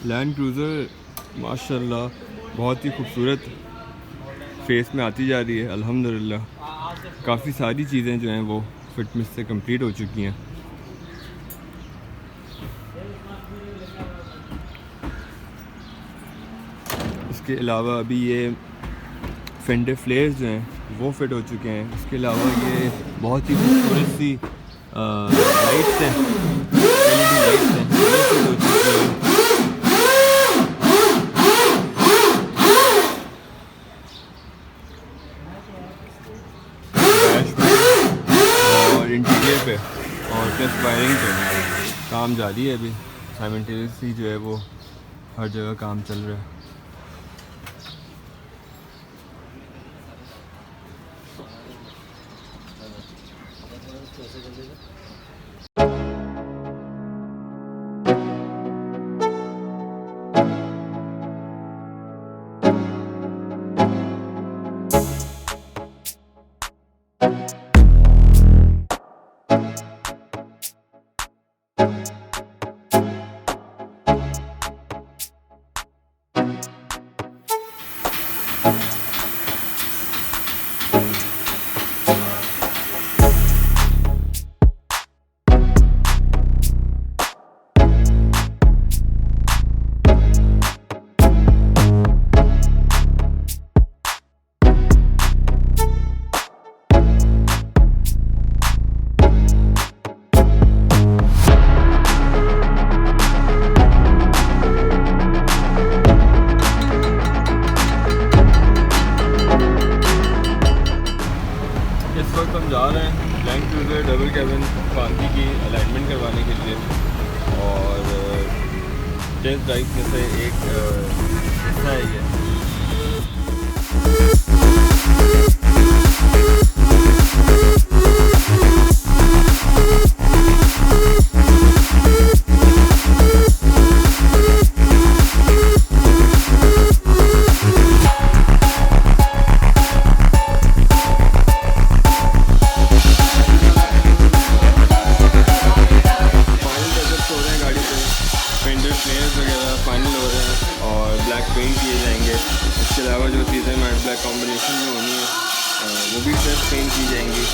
Land cruiser माशाल्लाह बहुत ही खूबसूरत फेस में आती जा रही है अल्हम्दुलिल्लाह। काफ़ी सारी चीज़ें जो हैं वो फिटनेस से कंप्लीट हो चुकी हैं। इसके अलावा अभी ये फेंडर फ्लेयर्स जो हैं वो फिट हो चुके हैं। इसके अलावा ये बहुत ही खूबसूरत सी लाइट्स हैं, LED लाइट्स हैं, ये फिट हो चुकी हैं। और इंटीरियर पे और प्लस वायरिंग पे काम जारी है। अभी साइमल्टेनियसली जो है वो हर जगह काम चल रहा है। हम जा रहे हैं लैंड क्रूज़र डबल कैबिन फांसी की अलाइनमेंट करवाने के लिए और टेस्ट ड्राइव में से एक हिस्सा है ये। वगैरह फाइनल हो रहे हैं और ब्लैक पेंट किए जाएंगे। इसके अलावा जो चीज़ें मैट ब्लैक कॉम्बिनेशन में होनी है वो भी टेस्ट पेंट की जाएंगी।